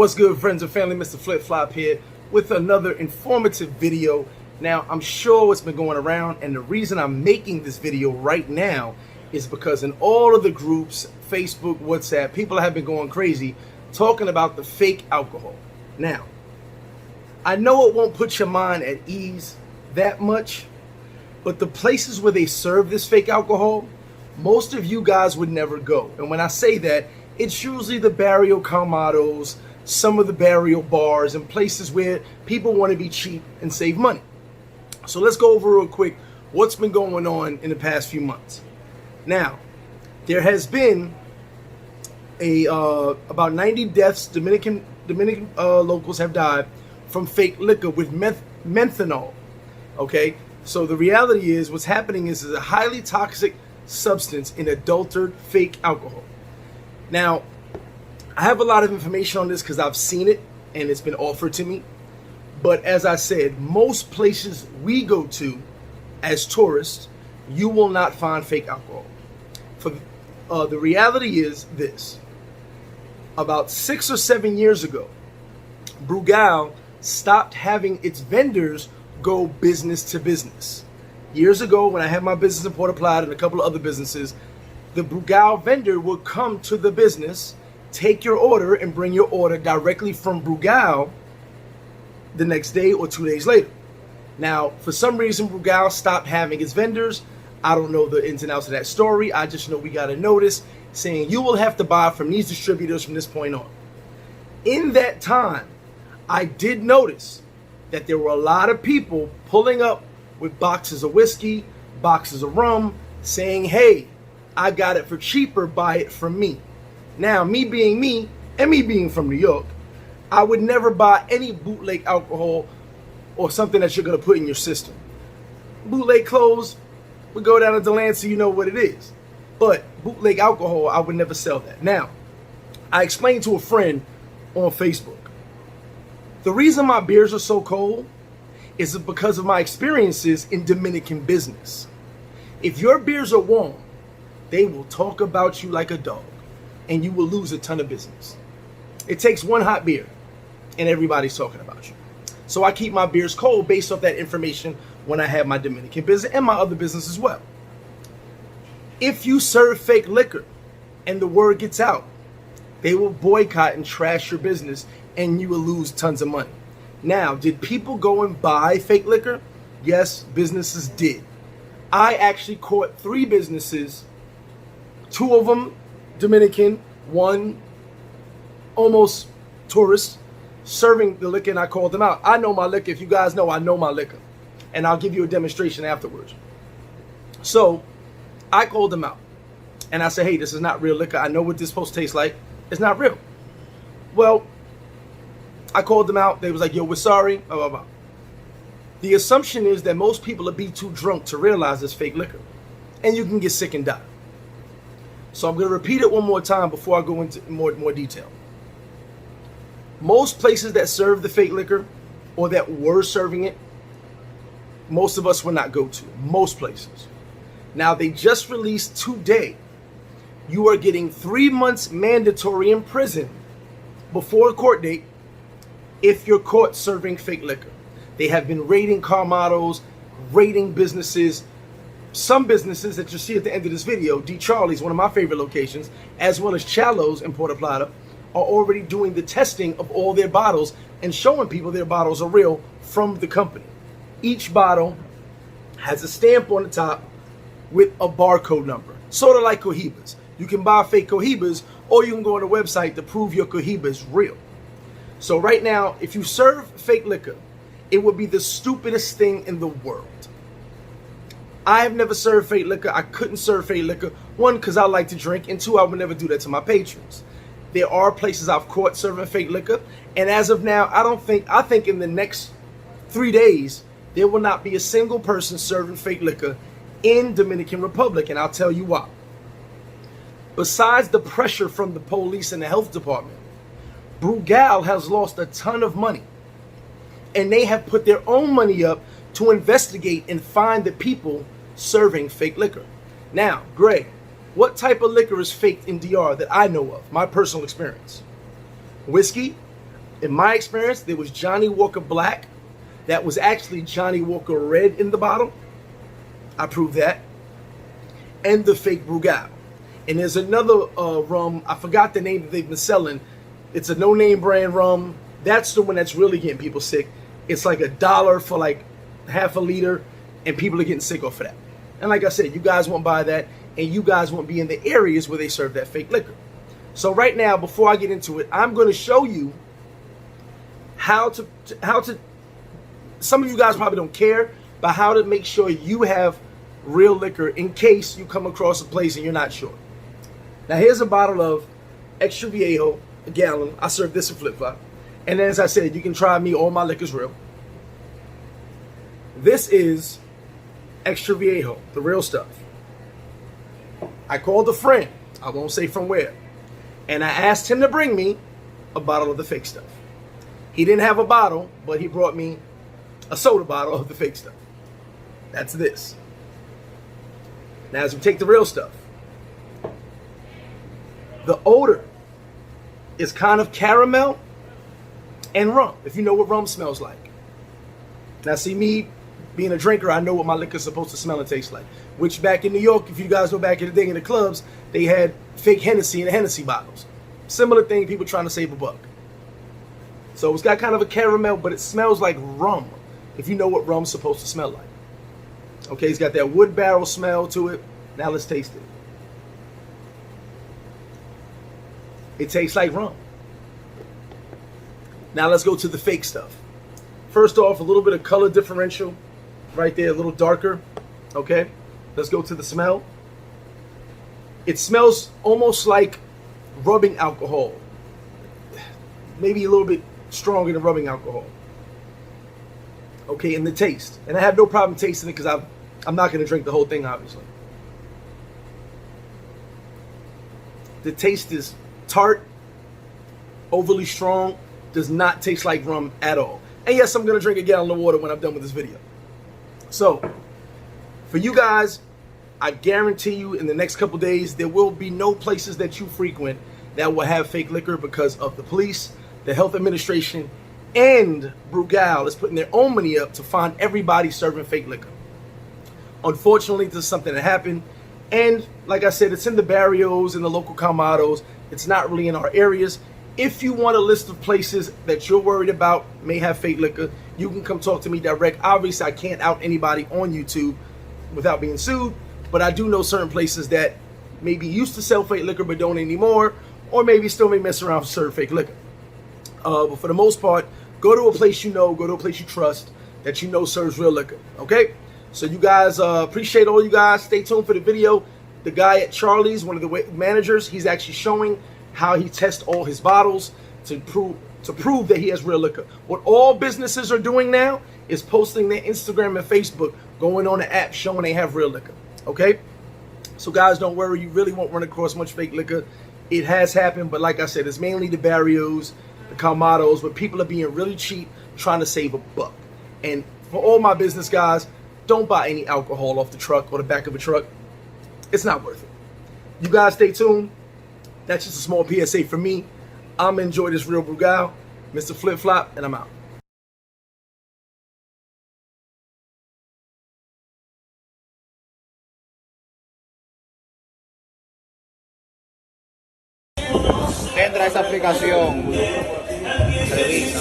What's good, friends and family? Mr. Flip Flop here with another informative video. Now, I'm sure it's been going around, and the reason I'm making this video right now is because in all of the groups, Facebook, WhatsApp, people have been going crazy talking about the fake alcohol. Now, I know it won't put your mind at ease that much, but the places where they serve this fake alcohol, most of you guys would never go. And when I say that, it's usually the barrio calmados, some of the barrio bars, and places where people want to be cheap and save money. So let's go over real quick what's been going on in the past few months. Now, there has been about 90 deaths. Dominican locals have died from fake liquor with methanol. Okay, so the reality is what's happening is a highly toxic substance in adulterated fake alcohol. Now, I have a lot of information on this because I've seen it and it's been offered to me. But as I said, most places we go to as tourists, you will not find fake alcohol. For the reality is this: about 6 or 7 years ago, Brugal stopped having its vendors go business to business. Years ago, when I had my business in Puerto Plata and a couple of other businesses, the Brugal vendor would come to the business, take your order, and bring your order directly from Brugal the next day or 2 days later. Now, for some reason, Brugal stopped having its vendors. I don't know the ins and outs of that story. I just know we got a notice saying you will have to buy from these distributors from this point on. In that time, I did notice that there were a lot of people pulling up with boxes of whiskey, boxes of rum, saying, hey, I got it for cheaper, buy it from me. Now, me being me, and me being from New York, I would never buy any bootleg alcohol or something that you're going to put in your system. Bootleg clothes, we go down to Delancey, you know what it is. But bootleg alcohol, I would never sell that. Now, I explained to a friend on Facebook, the reason my beers are so cold is because of my experiences in Dominican business. If your beers are warm, they will talk about you like a dog, and you will lose a ton of business. It takes one hot beer, and everybody's talking about you. So I keep my beers cold based off that information when I have my Dominican business and my other business as well. If you serve fake liquor and the word gets out, they will boycott and trash your business, and you will lose tons of money. Now, did people go and buy fake liquor? Yes, businesses did. I actually caught 3 businesses, 2 of them Dominican, 1 almost tourist, serving the liquor, and I called them out. I know my liquor. If you guys know, I know my liquor. And I'll give you a demonstration afterwards. So I called them out. And I said, hey, this is not real liquor. I know what this is supposed to taste like. It's not real. Well, I called them out. They was like, yo, we're sorry. Blah, blah, blah. The assumption is that most people will be too drunk to realize it's fake liquor. And you can get sick and die. So I'm going to repeat it one more time before I go into more detail. Most places that serve the fake liquor, or that were serving it, most of us will not go to. Most places. Now, they just released today, you are getting 3 months mandatory in prison before a court date if you're caught serving fake liquor. They have been raiding Carmados, raiding businesses. Some businesses that you see at the end of this video, D. Charlie's, one of my favorite locations, as well as Chalo's in Puerto Plata, are already doing the testing of all their bottles and showing people their bottles are real from the company. Each bottle has a stamp on the top with a barcode number, sort of like Cohibas. You can buy fake Cohibas, or you can go on the website to prove your Cohiba is real. So right now, if you serve fake liquor, it would be the stupidest thing in the world. I have never served fake liquor. I couldn't serve fake liquor. 1, because I like to drink, and 2, I would never do that to my patrons. There are places I've caught serving fake liquor, and as of now, I think in the next 3 days, there will not be a single person serving fake liquor in Dominican Republic, and I'll tell you why. Besides the pressure from the police and the health department, Brugal has lost a ton of money, and they have put their own money up to investigate and find the people serving fake liquor. Now, Greg, what type of liquor is faked in DR that I know of? My personal experience. Whiskey, In my experience, there was Johnny Walker Black. That was actually Johnny Walker Red in the bottle. I proved that. And the fake Brugal. And there's another rum, I forgot the name that they've been selling. It's a no-name brand rum. That's the one that's really getting people sick. It's like $1 for like half a liter, and people are getting sick off of that. And like I said, you guys won't buy that, and you guys won't be in the areas where they serve that fake liquor. So right now, before I get into it, I'm going to show you how to, some of you guys probably don't care, but how to make sure you have real liquor in case you come across a place and you're not sure. Now here's a bottle of Extra Viejo, a gallon. I serve this in Flip Flop. And as I said, you can try me, all my liquor's real. This is Extra Viejo, the real stuff. I called a friend, I won't say from where, and I asked him to bring me a bottle of the fake stuff. He didn't have a bottle, but he brought me a soda bottle of the fake stuff. That's this. Now as we take the real stuff, the odor is kind of caramel and rum, if you know what rum smells like. Now see, me being a drinker, I know what my liquor is supposed to smell and taste like. Which back in New York, if you guys know back in the day in the clubs, they had fake Hennessy in the Hennessy bottles. Similar thing, people trying to save a buck. So it's got kind of a caramel, but it smells like rum, if you know what rum's supposed to smell like. Okay, it's got that wood barrel smell to it. Now let's taste it. It tastes like rum. Now let's go to the fake stuff. First off, a little bit of color differential right there, a little darker. Okay, let's go to the smell. It smells almost like rubbing alcohol. Maybe a little bit stronger than rubbing alcohol. Okay, and the taste. And I have no problem tasting it because I'm not going to drink the whole thing, obviously. The taste is tart, overly strong, does not taste like rum at all. And yes, I'm going to drink a gallon of water when I'm done with this video. So, for you guys, I guarantee you in the next couple days, there will be no places that you frequent that will have fake liquor because of the police, the health administration, and Brugal is putting their own money up to find everybody serving fake liquor. Unfortunately, this is something that happened. And like I said, it's in the barrios and the local colmados. It's not really in our areas. If you want a list of places that you're worried about may have fake liquor, you can come talk to me direct. Obviously, I can't out anybody on YouTube without being sued, but I do know certain places that maybe used to sell fake liquor but don't anymore, or maybe still may mess around and serve fake liquor. But for the most part, go to a place you know, go to a place you trust, that you know serves real liquor, okay? So you guys, appreciate all you guys. Stay tuned for the video. The guy at Charlie's, one of the managers, he's actually showing how he tests all his bottles to prove that he has real liquor. What all businesses are doing now is posting their Instagram and Facebook, going on the app showing they have real liquor, okay? So guys, don't worry, you really won't run across much fake liquor. It has happened, but like I said, it's mainly the barrios, the colmados, where people are being really cheap, trying to save a buck. And for all my business guys, don't buy any alcohol off the truck or the back of a truck. It's not worth it. You guys stay tuned. That's just a small PSA for me. I'm gonna enjoy this real Brugal, Mr. Flip Flop, and I'm out. Entra a esa aplicación, revisa,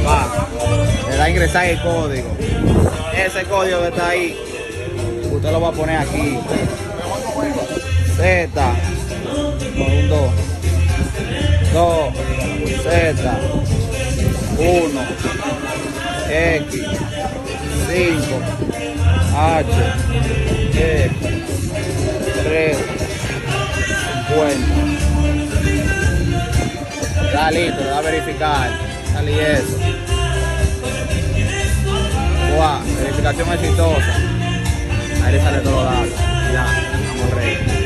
va, le da a ingresar el código. Ese código que está ahí, usted lo va a poner aquí. Z, con un 2, Z, 1, X, 5, H, E, 3, 50. Está listo, le da a verificar, sale eso. Wow, verificación exitosa. Ahí le sale todo los datos. Ya, vamos a reír.